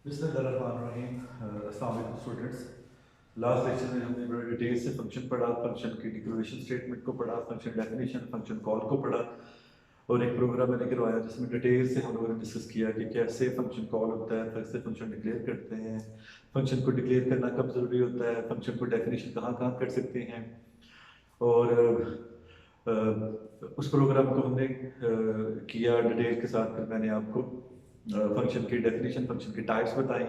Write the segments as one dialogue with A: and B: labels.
A: बिस्मिल्लाहिर्रहमानिर्रहीम। अस्सलाम वालेकुम स्टूडेंट्स। लास्ट लेक्चर में हमने बड़े डिटेल से फंक्शन पढ़ा, फंक्शन की डिक्लेरेशन स्टेटमेंट को पढ़ा, फंक्शन डेफिनेशन, फंक्शन कॉल को पढ़ा और एक प्रोग्राम मैंने करवाया जिसमें डिटेल से हम लोगों ने डिस्कस किया कि कैसे फंक्शन कॉल होता है, कैसे फंक्शन डिक्लेयर करते हैं, फंक्शन को डिक्लेयर करना कब ज़रूरी होता है, फंक्शन को डेफिनेशन कहाँ कहाँ कर सकते हैं। और उस प्रोग्राम को हमने किया डिटेल के साथ। फिर मैंने आपको फंक्शन की डेफिनेशन, फंक्शन की टाइप्स बताई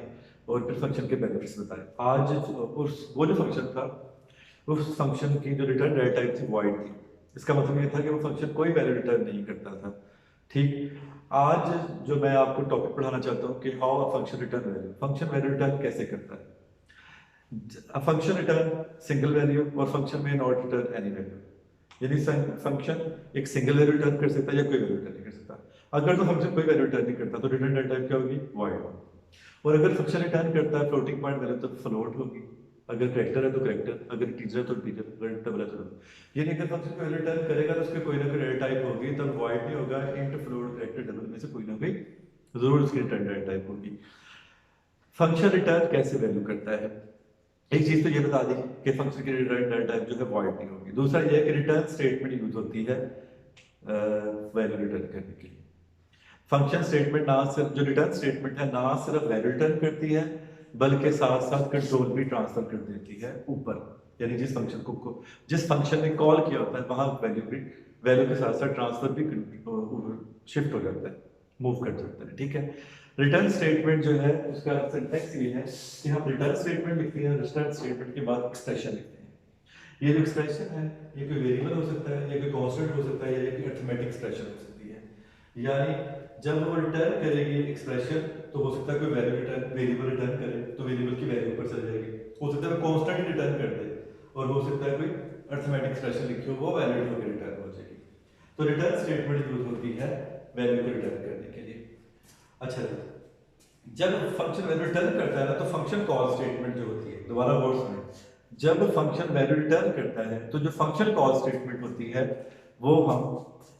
A: और फिर फंक्शन के बेनिफिट्स बताए। आज उस वो जो फंक्शन था, उस फंक्शन की जो रिटर्न डेटा टाइप थी वॉइड थी। इसका मतलब ये था कि वो फंक्शन कोई वैल्यू रिटर्न नहीं करता था। ठीक, आज जो मैं आपको टॉपिक पढ़ाना चाहता हूँ कि how a function return value, function value return कैसे करता है। फंक्शन रिटर्न सिंगल वैल्यू और फंक्शन में नॉट रिटर्न एनी वैल्यू। यानी फंक्शन एक सिंगल वैल्यू रिटर्न कर सकता है या कोई वैल्यू रिटर्न नहीं कर सकता। अगर तो फंक्शन कोई वैल्यू रिटर्न नहीं करता तो रिटर्न डेटा टाइप क्या होगी, वॉइड। और अगर फंक्शन रिटर्न करता है फ्लोटिंग पॉइंट वैल्यू तो फ्लोट होगी। अगर करेक्टर है तो करेक्टर, अगर टीजर है तो टीजर, अगर डबल है तो डबल। यानी अगर फंक्शन कोई रिटर्न करेगा तो उसके कोई ना कोई डेटा टाइप होगी, तब वॉइड नहीं होगा। इंट, फ्लोट, करेक्टर, डबल में से कोई ना कोई जरूर उसकी रिटर्न डेटा टाइप होगी। फंक्शन रिटर्न कैसे वैल्यू करता है, एक चीज तो ये बता दी कि फंक्शन की रिटर्न डेटा टाइप जो है वॉइड नहीं होगी। दूसरा ये है कि रिटर्न स्टेटमेंट यूज होती है वैल्यू रिटर्न करने के लिए। फंक्शन स्टेटमेंट ना सिर्फ, जो रिटर्न स्टेटमेंट है ना सिर्फ वैल्यू रिटर्न करती है बल्कि साथ साथ कंट्रोल भी ट्रांसफर कर देती है ऊपर। यानी जिस फंक्शन को जिस फंक्शन ने कॉल किया होता है वहां वैल्यू के साथ साथ ट्रांसफर भी शिफ्ट हो जाता है, मूव कर जाता है। ठीक है, रिटर्न स्टेटमेंट जो है उसका सिंटैक्स ये है कि हम रिटर्न स्टेटमेंट लिखते हैं, रिटर्न स्टेटमेंट के बाद एक्सप्रेशन लिखते हैं। ये जो एक्सप्रेशन है ये कोई वेरिएबल हो सकता है, ये कोई कांस्टेंट हो सकता है, या कोई अरिथमेटिक एक्सप्रेशन हो सकती है। यानी जब वो रिटर्न करेगी एक्सप्रेशन तो हो सकता है कोई वैल्यू रिटर्न, वेरिएबल रिटर्न करे तो वेरिएबल की वैल्यू ऊपर चल जाएगी। हो सकता है कांस्टेंट रिटर्न कर दे और हो सकता है कोई अरिथमेटिक एक्सप्रेशन लिखी हो, वो वैलिड होकर रिटर्न हो जाएगी। तो रिटर्न स्टेटमेंट यूज होती है वैल्यू को रिटर्न करने के लिए। अच्छा, जब फंक्शन वैल्यू रिटर्न करता है ना तो फंक्शन कॉल स्टेटमेंट जो होती है, दोबारा वर्ड्स में, जब फंक्शन वैल्यू रिटर्न करता है तो जो फंक्शन कॉल स्टेटमेंट होती है वो हम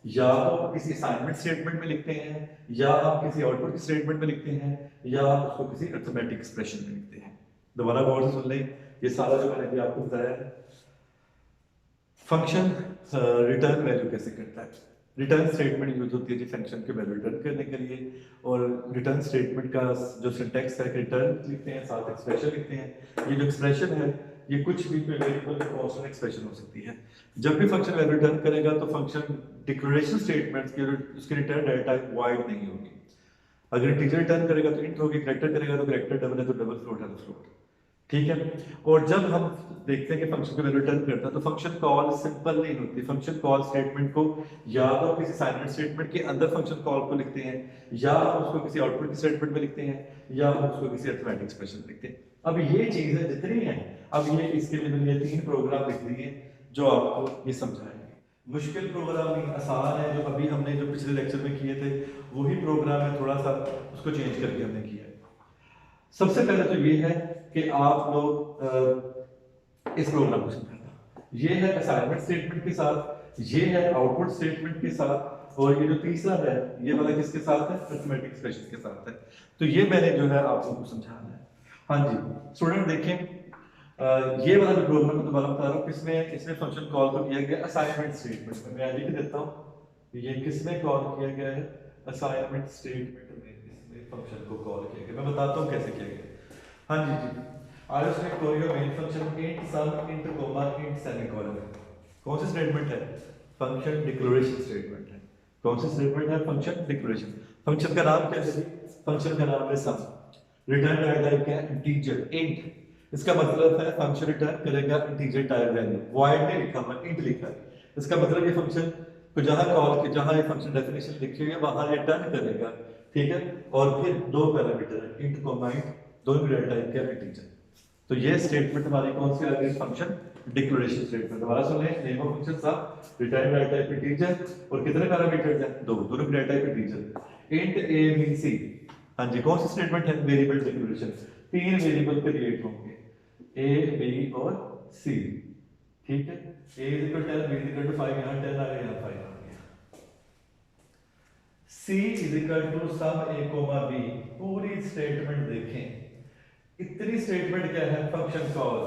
A: या तो किसी असाइनमेंट स्टेटमेंट में लिखते हैं, या हम किसी आउटपुट की स्टेटमेंट में लिखते हैं, या हम उसको किसी अरिथमेटिक एक्सप्रेशन में लिखते हैं। दोबारा गौर से सुन लें, ये सारा जो मैंने अभी आपको बताया है। फंक्शन रिटर्न वैल्यू कैसे करता है, रिटर्न स्टेटमेंट यूज होती है जी फंक्शन के वैल्यू रिटर्न करने के लिए। और रिटर्न स्टेटमेंट का जो सिंटैक्स है, रिटर्न लिखते हैं साथ एक्सप्रेशन लिखते हैं। ये जो एक्सप्रेशन है ये कुछ भी कोई वेरिएबल कांस्टेंट एक्सप्रेशन हो सकती है। जब भी फंक्शन वैल्यू रिटर्न करेगा तो फंक्शन डिक्लेरेशन स्टेटमेंट्स की उसकी रिटर्न डेटा टाइप वॉइड नहीं होगी। अगर इंटीजर रिटर्न करेगा तो इंट होगी, कैरेक्टर करेगा तो कैरेक्टर, डबल है तो डबल, फ्लोट है तो फ्लोट। ठीक है, और जब हम देखते हैं कि फंक्शन को वैल्यू रिटर्न करता है तो फंक्शन कॉल सिंपल नहीं होती। फंक्शन कॉल स्टेटमेंट को या तो किसी असाइनमेंट स्टेटमेंट के अंदर फंक्शन कॉल को लिखते हैं, या हम उसको किसी आउटपुट की स्टेटमेंट में लिखते हैं, या हम उसको किसी अरिथमेटिक एक्सप्रेशन में लिखते हैं। अब ये चीजें जितनी हैं, अब ये इसके लिए मैंने ये 3 प्रोग्राम लिख दिए जो आपको ये समझाएंगे। मुश्किल प्रोग्राम नहीं, आसान है। जो अभी हमने जो पिछले लेक्चर में किए थे वही प्रोग्राम है, थोड़ा सा उसको चेंज करके हमने किया है। सबसे पहले तो ये है कि आप लोग इस प्रोग्राम को समझना। ये है असाइनमेंट स्टेटमेंट के साथ, ये है आउटपुट स्टेटमेंट के साथ, और ये जो तीसरा है ये वाला किसके साथ है, अरिथमेटिक एक्सप्रेशन के साथ है। तो ये मैंने जो है आप लोगों को समझाना है। हाँ जी स्टूडेंट देखें, ये वाला जो प्रोग्राम मैं दोबारा बता रहा हूँ किसमें, इसमें फंक्शन कॉल को किया गया असाइनमेंट स्टेटमेंट में। मैं लिख देता हूँ ये किसमें कॉल किया गया है, असाइनमेंट स्टेटमेंट में इसमें फंक्शन को कॉल किया गया। मैं बताता हूँ कैसे किया गया। हाँ जी जी, our factorial main function int sum int comma int semicolon. कौन सी स्टेटमेंट है, फंक्शन डिक्लेरेशन स्टेटमेंट है। कौन सी स्टेटमेंट है, फंक्शन डिक्लेरेशन। फंक्शन का नाम क्या है, फंक्शन का नाम है सम। रिटर्न टाइप क्या है, इंटीजर, इंट। इसका मतलब है फंक्शन रिटर्न करेगा इंटीजर टाइप वैल्यू, वॉइड में लिखा हुआ इंट लिखा है। इसका मतलब ये फंक्शन को जहां कॉल के, जहां ये फंक्शन डेफिनेशन लिखी हुई है वहां रिटर्न करेगा। ठीक है, और फिर दो पैरामीटर है इंट कोमा इंट, दोनों रिटर्न टाइप क्या है, इंटीजर। तो ये स्टेटमेंट हमारी कौन सी आ गई, फंक्शन डिक्लेरेशन स्टेटमेंट। दोबारा सुन लें, नेम ऑफ फंक्शन था रिटर्न डाटा टाइप इंटीजर, और कितने पैरामीटर्स हैं, दो, दोनों data type integer, int A B C. हाँ जी, कौन सी स्टेटमेंट है, वेरिएबल डिक्लेरेशन। तीन वेरिएबल क्रिएट होंगे, ए बी और सी। ठीक है, A equal 10, B equal to 5, यहां 10 आ गया, यहां 5 आ गया। C is equal to sum A comma B, पूरी स्टेटमेंट देखें, इतनी स्टेटमेंट क्या है, function call,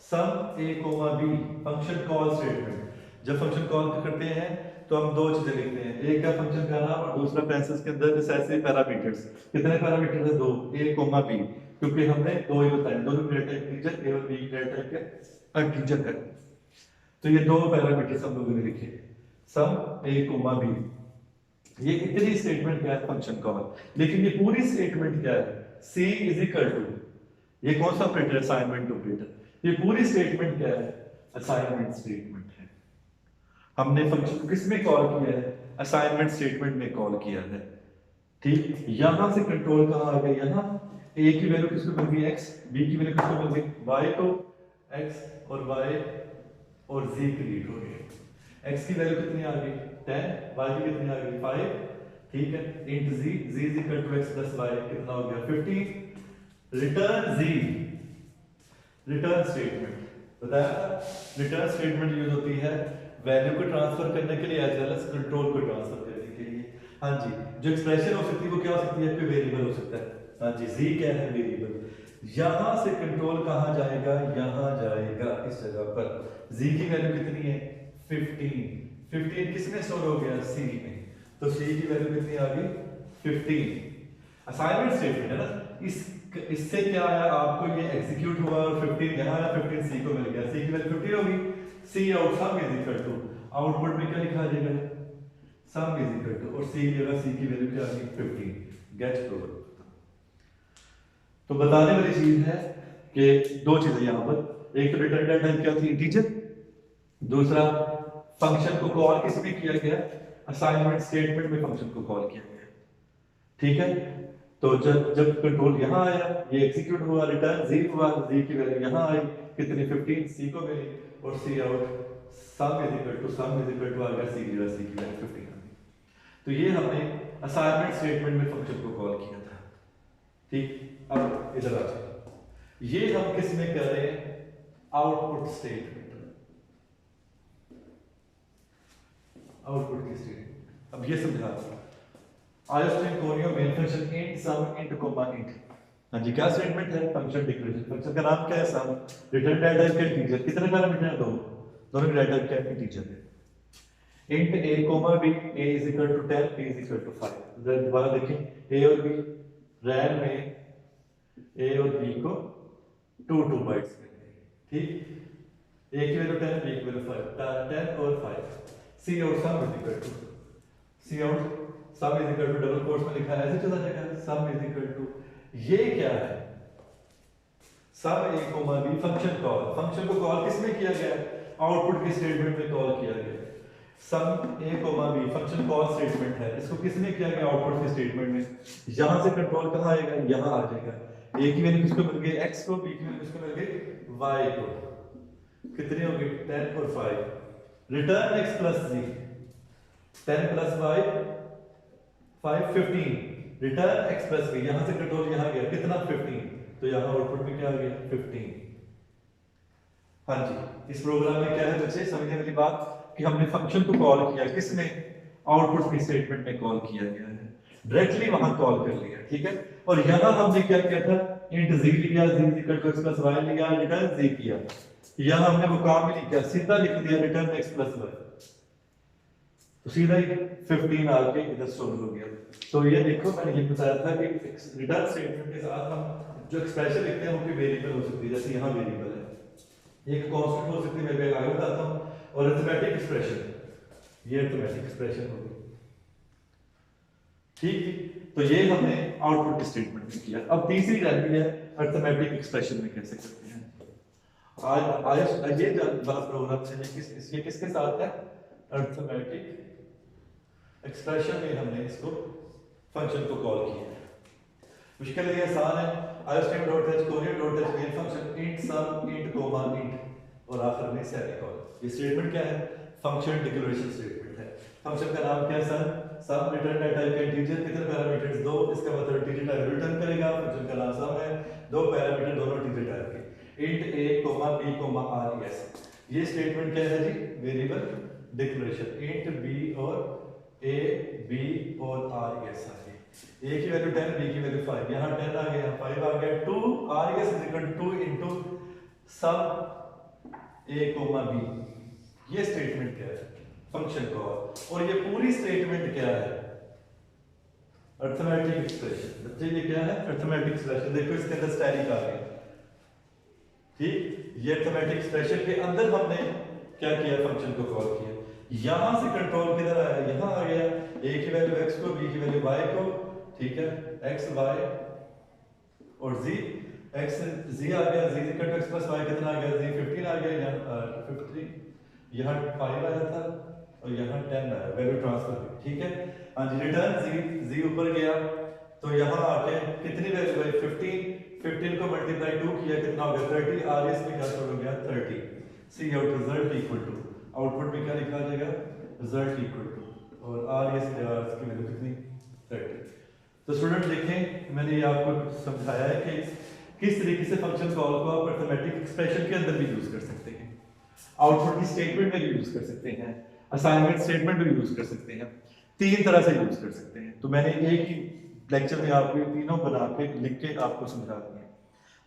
A: sum A comma B, function call statement. जब फंक्शन कॉल करते हैं तो हम दो चीजें लिखते हैं, एक है फंक्शन का नाम और दूसरा पैरेंथेसिस के अंदर रिसेसिव पैरामीटर्स। कितने पैरामीटर्स है, दो, ए कोमा बी, क्योंकि हमने दो ही बताए, दोनों डेटा इंटीजर, ए और बी डेटा के इंटीजर है, तो ये दो पैरामीटर्स हम लोगों ने लिखे, सम ए कोमा बी। ये इतनी स्टेटमेंट क्या है, फंक्शन कॉल। लेकिन ये पूरी स्टेटमेंट क्या है, सी इज इक्वल टू, ये कौन सा ऑपरेटर है, असाइनमेंट ऑपरेटर। ये पूरी स्टेटमेंट क्या है, असाइनमेंट स्टेटमेंट है। हमने फंक्शन को किस में कॉल किया है, असाइनमेंट स्टेटमेंट में कॉल किया है। ठीक, यहां से कंट्रोल कहां आ गया, यहां ए की वैल्यू किसको मिल गई, एक्स, बी की वैल्यू किसको मिल गई, वाई को, एक्स और वाई और z क्रिएट हो गए। x की वैल्यू कितनी आ गई 10, y की कितनी आ गई 5, ठीक है, int z, z is equal to x plus y कितना हो गया 15, रिटर्न z, रिटर्न स्टेटमेंट बताया था। रिटर्न स्टेटमेंट यूज होती है वैल्यू को ट्रांसफर करने के लिए एज वेल एज कंट्रोल को ट्रांसफर करने के लिए। हाँ जी, जो एक्सप्रेशन हो सकती है वो क्या हो सकती है, कोई वेरिएबल हो सकता है। हाँ जी, z क्या है, वेरिएबल। यहां से कंट्रोल कहां जाएगा, यहां जाएगा इस जगह पर। z की वैल्यू कितनी है 15, 15 किसमें स्टोर हो गया, c में, तो c की वैल्यू कितनी आ गई 15। असाइनमेंट स्टेटमेंट है ना, इससे क्या आया, आपको ये एग्जीक्यूट हुआ और 15 यहां आया, 15 c को मिल गया, c की वैल्यू 15 होगी, c out sum is equal to, output में क्या लिखा जाएगा, सम इज इक्वल टू, और c की जगह c की वैल्यू क्या आ गई 15, गेट प्रोडक्ट। तो बताने वाली चीज है कि दो चीजें यहां पर, एक तो रिटर्न टाइप क्या थी, इंटीजर, दूसरा फंक्शन को कॉल किस में किया गया, असाइनमेंट स्टेटमेंट में फंक्शन को कॉल किया गया, ठीक है। तो जब जब कंट्रोल यहां आया, ये एग्जीक्यूट हुआ, रिटर्न z हुआ, z की वैल्यू यहां आई कितनी 15, c को मिली, और c out sum is equal to, sum is equal to आ गया c की वैल्यू 15 आ गई। तो ये हमने असाइनमेंट स्टेटमेंट में फंक्शन को कॉल किया था, ठीक। अब इधर आ जाए, ये हम किस में कर रहे हैं, आउटपुट स्टेटमेंट, आउटपुट की स्टेटमेंट। अब ये समझा आयोस्ट्रिंग chorio main function int sum int comma int. हां जी, क्या स्टेटमेंट है, फंक्शन डिक्लेरेशन। फंक्शन का नाम क्या है, सम, रिटर्न डाटा टाइप का इंटीजर, कितने पैरामीटर है, दो, दोनों डाटा टाइप का इंटीजर है। Int a comma b, a is equal to 10, b is equal to 5। दोबारा देखें, a और b रैम में a और b को 2 बाइट्स में, ठीक, a की वैल्यू 10, b की वैल्यू 5, 10 और 5, c out sum is equal to, c out sum is equal to, double quotes में लिखा है, ऐसे चला जाएगा, सम इज इक्वल टू, ये क्या है, sum a comma b, function call, function को कॉल किस में किया गया, आउटपुट की स्टेटमेंट में कॉल किया गया। Sum a comma b function call statement है, इसको किस में किया गया, आउटपुट की स्टेटमेंट में। यहां से कंट्रोल कहां आएगा, यहां आ जाएगा, a की वैल्यू किसको मिल गई, x को, b की वैल्यू किसको मिल गई, y को, कितनी होगी 10 और 5, return x plus z, 10 plus y 5, 15, return x plus b, यहां से कंट्रोल यहां गया, कितना 15, तो यहां आउटपुट में क्या आ गया 15। हाँ जी, इस प्रोग्राम में क्या है बच्चे, समझने वाली बात कि हमने फंक्शन को कॉल किया, किसमें, आउटपुट की स्टेटमेंट में कॉल किया गया है, डायरेक्टली वहां कॉल कर लिया, ठीक है। और यहां हमने क्या किया था, इंट z लिया, z equal to x plus y लिया, रिटर्न z किया, यहां हमने वो काम ही नहीं किया, सीधा लिख दिया रिटर्न x प्लस y, तो सीधा ही 15 आके इधर स्टोर हो गया। तो ये देखो, मैंने ये बताया था कि रिटर्न स्टेटमेंट के साथ हम जो एक्सप्रेशन लिखते हैं वो कोई वेरिएबल हो सकती है, जैसे यहाँ वेरिएबल है, एक कांस्टेंट हो सकती है, मैं आगे बताता हूँ, और अरिथमेटिक एक्सप्रेशन, ये अरिथमेटिक एक्सप्रेशन होगी, ठीक। तो ये हमने आउटपुट की स्टेटमेंट में किया। अब तीसरी रहती है अरिथमेटिक एक्सप्रेशन में कैसे करते हैं। आज ये वाला प्रोग्राम से ये किसके साथ है, अरिथमेटिक एक्सप्रेशन में हमने इसको फंक्शन को कॉल किया है। मुश्किल है, आसान है, iostream.h कोरियो.h main function int sum int comma int और आखिर में सेमीकोलन। ये स्टेटमेंट क्या है, फंक्शन डिक्लेरेशन स्टेटमेंट है। फंक्शन का नाम क्या है, सम रिटर्न टाइप का इंटीजर, कितने पैरामीटर्स, दो, इसका मतलब इंटीजर टाइप रिटर्न करेगा, फंक्शन का नाम सम है, दो पैरामीटर दोनों इंटीजर टाइप के, int a comma b comma res। ये स्टेटमेंट क्या है जी, वेरिएबल डिक्लेरेशन, इंट b और a b और RES आ गई, A की वैल्यू 10, B की वैल्यू 5, यहाँ 10 आ गया, 5 आ गया, 2 RES is equal to 2 into sum A comma B। ये स्टेटमेंट क्या है? Function call. और ये पूरी स्टेटमेंट क्या है? Arithmetic expression. बच्चे ये क्या है? Arithmetic expression. देखो इसके अंदर स्टैटिक आ गया, ठीक। ये अरिथमेटिक एक्सप्रेशन के अंदर हमने क्या किया? फंक्शन को कॉल किया। यहां से कंट्रोल किधर आया? यहां आ गया, a की वैल्यू x को, b की वैल्यू y को, ठीक है, x y और z, x z आ गया, z equal to x plus y कितना आ गया? z 15 आ गया, यहाँ 15, यहाँ 5 आया था और यहाँ 10 आया, वैल्यू ट्रांसफर हुई, ठीक है। हाँ जी, रिटर्न z ऊपर गया तो यहाँ आके कितनी वैल्यू आई? 15 को मल्टीप्लाई 2 किया, कितना हो गया? 30। RES में क्या हो गया? 30। C out result equal to, output में क्या लिखा जाएगा? रिजल्ट इक्वल टू, और RES की वैल्यू कितनी? 30। तो स्टूडेंट देखें, मैंने ये आपको समझाया है कि किस तरीके से फंक्शन कॉल को आप अरिथमेटिक एक्सप्रेशन के अंदर भी यूज कर सकते हैं, आउटपुट की स्टेटमेंट में भी यूज कर सकते हैं, असाइनमेंट स्टेटमेंट में भी यूज कर सकते हैं, 3 तरह से यूज कर सकते हैं। तो मैंने एक ही लेक्चर में आपको तीनों बना के लिख के आपको समझा दिए।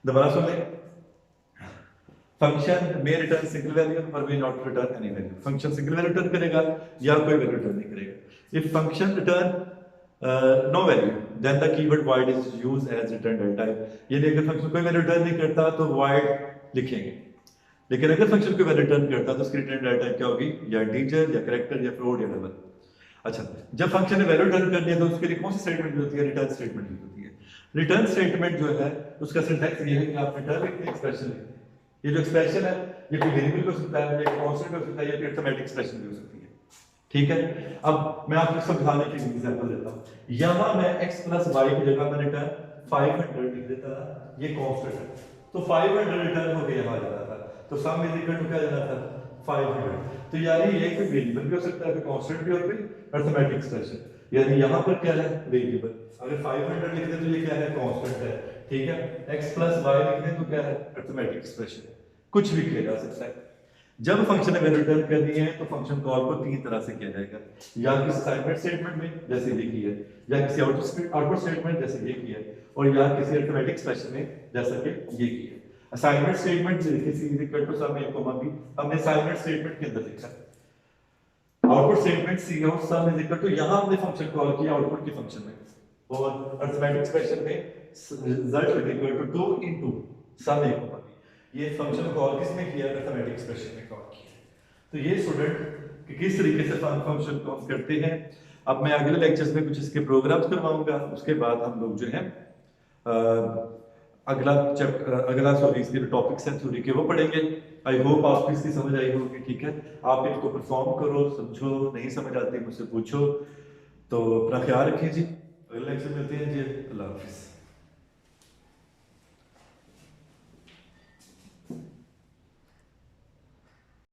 A: दोबारा सुन लें। फंक्शन में रिटर्न सिंगल वैल्यू और we not return any value. Function single value return करेगा या कोई वैल्यू रिटर्न नहीं करेगा। If function return no value then the keyword void is used as return delta. यानी अगर फंक्शन कोई वैल्यू रिटर्न नहीं करता तो void लिखेंगे, लेकिन अगर फंक्शन कोई वैल्यू रिटर्न करता तो उसकी रिटर्न डेल्टा क्या होगी? या इंटीजर या कैरेक्टर या फ्लोट या डबल। अच्छा, जब फंक्शन ने वैल्यू रिटर्न करनी है तो उसके लिए कौन सी स्टेटमेंट होती है? रिटर्न स्टेटमेंट होती है। रिटर्न स्टेटमेंट जो है उसका सिंटैक्स ये है कि आप रिटर्न लिखते हैं, एक्सप्रेशन लिखते हैं। ये जो एक्सप्रेशन है ये कोई वेरिएबल हो सकता है, ये कांस्टेंट हो सकता है, ये अरिथमेटिक एक्सप्रेशन भी हो सकती है, ठीक है। अब मैं आपको समझाने के लिए एग्जांपल देता हूं। यहां मैं x प्लस y की जगह मैं रिटर्न 500 लिख देता था, ये कांस्टेंट है तो 500 रिटर्न होके यहां आ जाता था, तो सम इज इक्वल टू क्या जाना था? 500। तो यानी ये कोई वेरिएबल भी हो सकता है, कोई कांस्टेंट भी हो, कोई अरिथमेटिक एक्सप्रेशन। यानी यहां पर क्या है? वेरिएबल। अगर 500 लिख दे तो ये क्या है? कांस्टेंट है, ठीक है। x प्लस y लिख दे तो क्या है? Arithmetic expression. कुछ भी किया जा सकता है। जब फंक्शन में वैल्यू रिटर्न करनी है तो फंक्शन कॉल को 3 तरह से किया जाएगा, या किसी असाइनमेंट स्टेटमेंट में जैसे ये किया है, या किसी आउटपुट स्टेटमेंट जैसे ये किया है, और या किसी अरिथमेटिक एक्सप्रेशन में जैसा कि ये किया है। असाइनमेंट स्टेटमेंट किसी equal to sum a comma b हमने असाइनमेंट स्टेटमेंट के अंदर लिखा। Output statement C out sum is equal to, यहां हमने फंक्शन कॉल किया आउटपुट के फंक्शन में, और अरिथमेटिक एक्सप्रेशन में result is equal to 2 into sum a comma b। ये फंक्शन कॉल किसमें किया? अरिथमेटिक एक्सप्रेशन में कॉल किया। तो ये स्टूडेंट कि किस तरीके से फंक्शन कॉल करते हैं। अब मैं अगले लेक्चर्स में कुछ इसके प्रोग्राम्स करवाऊंगा, उसके बाद हम लोग जो है इसके जो टॉपिक्स हैं थ्योरी के वो पढ़ेंगे। आई होप आपको इसकी समझ आई होगी, ठीक है। आप इसको परफॉर्म करो, समझो, नहीं समझ आती मुझसे पूछो। तो अपना ख्याल रखिए जी, अगले लेक्चर मिलते हैं जी, अल्लाह हाफिज़।